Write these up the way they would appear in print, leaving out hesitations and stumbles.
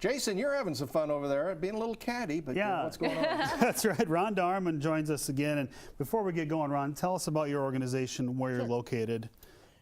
Jason, you're having some fun over there, being a little catty, but yeah. What's going on? That's right. Ron Darman joins us again. And before we get going, Ron, tell us about your organization, where you're located.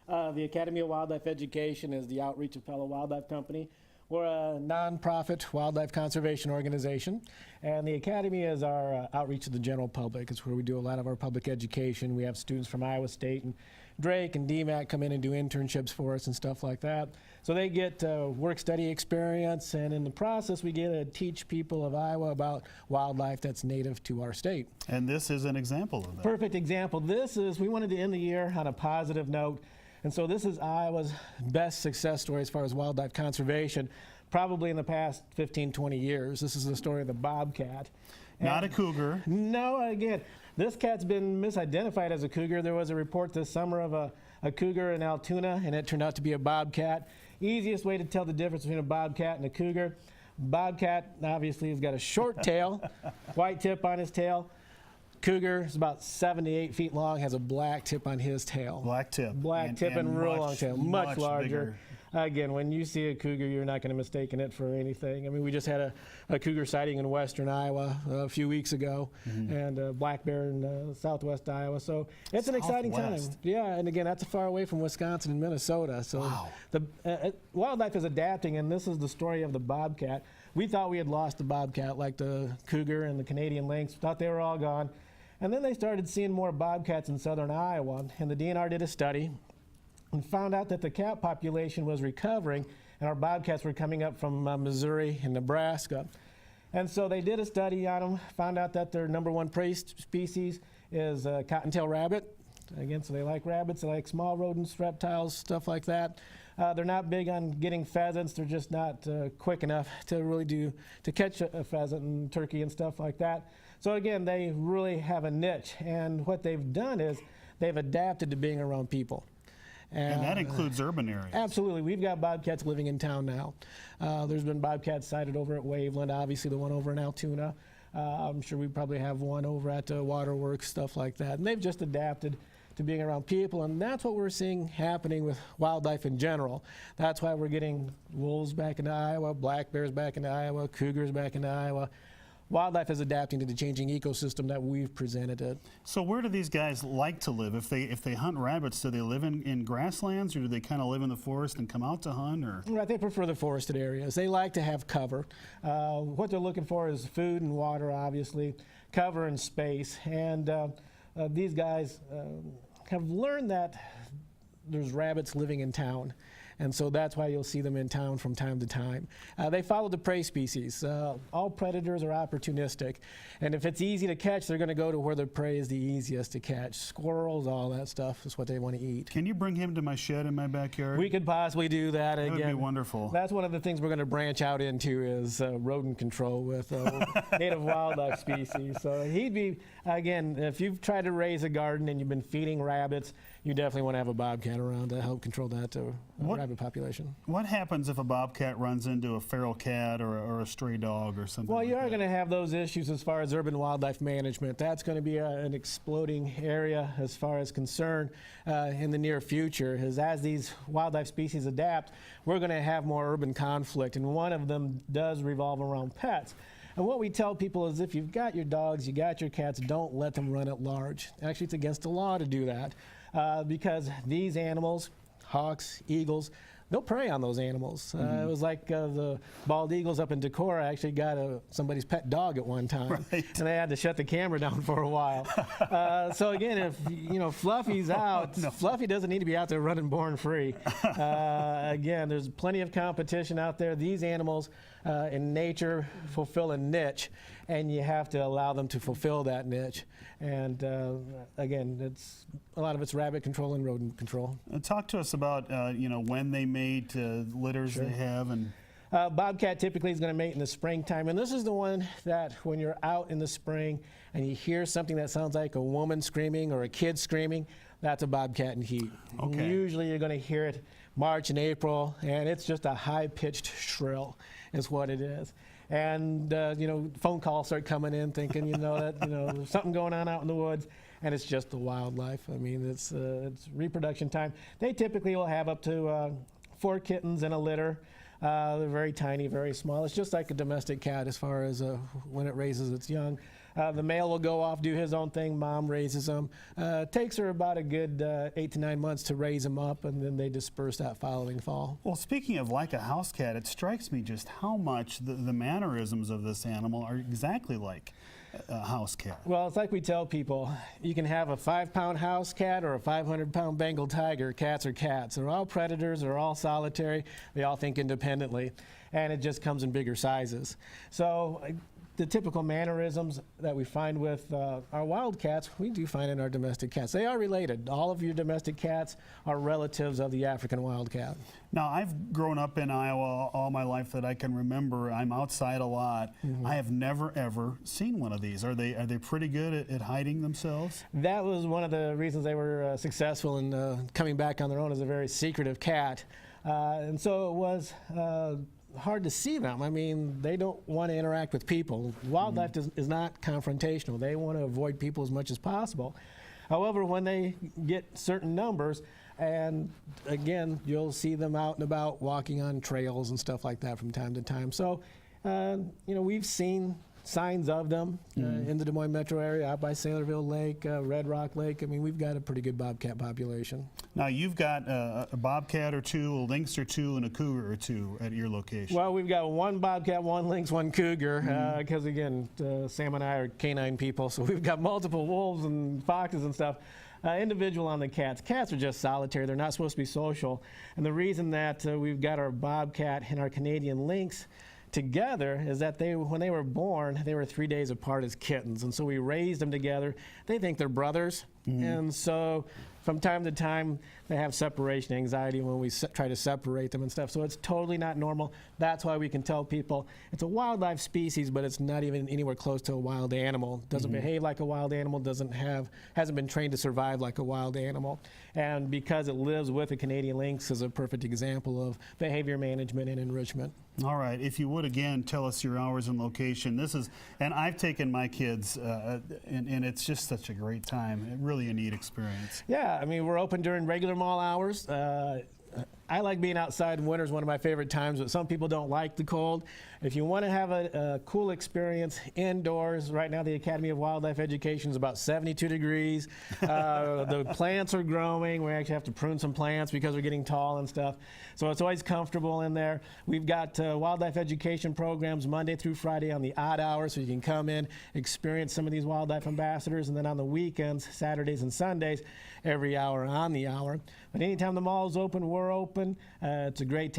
The Academy of Wildlife Education is the outreach of Pella Wildlife Company. We're a nonprofit wildlife conservation organization, and the Academy is our outreach to the general public. It's where we do a lot of our public education. We have students from Iowa State and Drake and DMAC come in and do internships for us and stuff like that. So they get work-study experience, and in the process we get to teach people of Iowa about wildlife that's native to our state. And this is an example of that. Perfect example. This is, we wanted to end the year on a positive note. And so this is Iowa's best success story as far as wildlife conservation, probably in the past 15, 20 years. This is the story of the bobcat. Not a cougar. No, again, this cat's been misidentified as a cougar. There was a report this summer of a cougar in Altoona, and it turned out to be a bobcat. Easiest way to tell the difference between a bobcat and a cougar. Bobcat obviously has got a short tail, white tip on his tail. Cougar is about 7 to 8 feet long, has a black tip on his tail. Black tip. Black tip and real long tail, much larger. Bigger. Again, when you see a cougar, you're not going to mistake it for anything. I mean, we just had a cougar sighting in western Iowa a few weeks ago, and a black bear in southwest Iowa. So it's an exciting time. Yeah, and again, that's far away from Wisconsin and Minnesota. So wow. The wildlife is adapting, and this is the story of the bobcat. We thought we had lost the bobcat, like the cougar and the Canadian lynx. Thought they were all gone. And then they started seeing more bobcats in southern Iowa, and the DNR did a study and found out that the cat population was recovering, and our bobcats were coming up from Missouri and Nebraska. And so they did a study on them, found out that their #1 prey species is cottontail rabbit. Again, so they like rabbits, they like small rodents, reptiles, stuff like that. They're not big on getting pheasants. They're just not quick enough to really to catch a pheasant and turkey and stuff like that. So again, they really have a niche, and what they've done is they've adapted to being around people. And that includes urban areas. Absolutely. We've got bobcats living in town now. There's been bobcats sighted over at Waveland, obviously the one over in Altoona. I'm sure we probably have one over at Waterworks, stuff like that. And they've just adapted to being around people, and that's what we're seeing happening with wildlife in general. That's why we're getting wolves back into Iowa, black bears back into Iowa, cougars back into Iowa. Wildlife is adapting to the changing ecosystem that we've presented it. So where do these guys like to live? If they hunt rabbits, do they live in grasslands, or do they kind of live in the forest and come out to hunt? Or right, they prefer the forested areas. They like to have cover. What they're looking for is food and water, obviously, cover and space. And these guys have learned that there's rabbits living in town. And so that's why you'll see them in town from time to time. They follow the prey species. All predators are opportunistic. And if it's easy to catch, they're going to go to where the prey is the easiest to catch. Squirrels, all that stuff is what they want to eat. Can you bring him to my shed in my backyard? We could possibly do that. That would be wonderful. That's one of the things we're going to branch out into is rodent control with native wildlife species. So he'd be, again, if you've tried to raise a garden and you've been feeding rabbits, you definitely want to have a bobcat around to help control that rabbit population. What happens if a bobcat runs into a feral cat or a stray dog or something? Well, like you are that? going to have those issues as far as urban wildlife management. That's going to be an exploding area as far as concern in the near future. As these wildlife species adapt, we're going to have more urban conflict, and one of them does revolve around pets. And what we tell people is if you've got your dogs, you got your cats, don't let them run at large. Actually, it's against the law to do that. Because these animals, hawks, eagles, they'll prey on those animals. It was like the bald eagles up in Decorah actually got somebody's pet dog at one time, right. And they had to shut the camera down for a while. So again, if Fluffy's out, no. Fluffy doesn't need to be out there running born free. Again, there's plenty of competition out there. These animals in nature fulfill a niche, and you have to allow them to fulfill that niche. And again, a lot of it's rabbit control and rodent control. Talk to us about when they mate, litters Sure. they have, and bobcat typically is going to mate in the springtime, and this is the one that when you're out in the spring and you hear something that sounds like a woman screaming or a kid screaming, that's a bobcat in heat. Okay. Usually you're going to hear it March and April, and it's just a high-pitched shrill is what it is. And phone calls start coming in thinking there's something going on out in the woods, and it's just the wildlife. I mean, it's reproduction time. They typically will have up to 4 kittens in a litter. They're very tiny, very small. It's just like a domestic cat as far as when it raises its young. The male will go off, do his own thing. Mom raises them. Takes her about a good 8 to 9 months to raise them up, and then they disperse that following fall. Well, speaking of like a house cat, it strikes me just how much the mannerisms of this animal are exactly like a house cat. Well, it's like we tell people, you can have a 5-pound house cat or a 500-pound Bengal tiger. Cats are cats. They're all predators. They're all solitary. They all think independently, and it just comes in bigger sizes. So the typical mannerisms that we find with our wild cats, we do find in our domestic cats. They are related. All of your domestic cats are relatives of the African wild cat. Now, I've grown up in Iowa all my life that I can remember. I'm outside a lot. I have never, ever seen one of these. Are they pretty good at hiding themselves? That was one of the reasons they were successful in coming back on their own as a very secretive cat. And so it was hard to see them. I mean, they don't want to interact with people. Wildlife is not confrontational. They want to avoid people as much as possible. However, when they get certain numbers, and again, you'll see them out and about walking on trails and stuff like that from time to time. So, you know, we've seen signs of them in the Des Moines metro area, out by Saylorville Lake, Red Rock Lake. I mean, we've got a pretty good bobcat population. Now, you've got a bobcat or two, a lynx or two, and a cougar or two at your location. Well, we've got one bobcat, one lynx, one cougar, because again, Sam and I are canine people, so we've got multiple wolves and foxes and stuff. Individual on the cats. Cats are just solitary. They're not supposed to be social. And the reason that we've got our bobcat and our Canadian lynx together is that when they were born, they were 3 days apart as kittens, and so we raised them together. They think they're brothers, and so from time to time they have separation anxiety when we try to separate them and stuff. So it's totally not normal. That's why we can tell people it's a wildlife species, but it's not even anywhere close to a wild animal. Doesn't behave like a wild animal. Hasn't been trained to survive like a wild animal. And because it lives with a Canadian lynx is a perfect example of behavior management and enrichment. All right, if you would again tell us your hours and location. And I've taken my kids, and it's just such a great time. Really a neat experience. Yeah, I mean, we're open during regular mall hours. I like being outside in winter, is one of my favorite times, but some people don't like the cold. If you want to have a cool experience indoors, right now the Academy of Wildlife Education is about 72 degrees. The plants are growing. We actually have to prune some plants because they're getting tall and stuff. So it's always comfortable in there. We've got wildlife education programs Monday through Friday on the odd hours, so you can come in, experience some of these wildlife ambassadors, and then on the weekends, Saturdays and Sundays, every hour on the hour. But anytime the mall is open, we're open. It's a great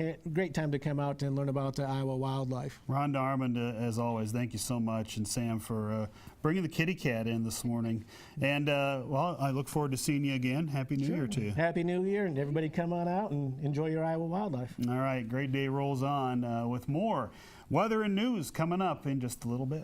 time to come out and learn about Iowa wildlife. Rhonda Armand, as always, thank you so much, and Sam for bringing the kitty cat in this morning. And well, I look forward to seeing you again. Happy New Year to you. Happy New Year, and everybody come on out and enjoy your Iowa wildlife. All right, great day rolls on with more weather and news coming up in just a little bit.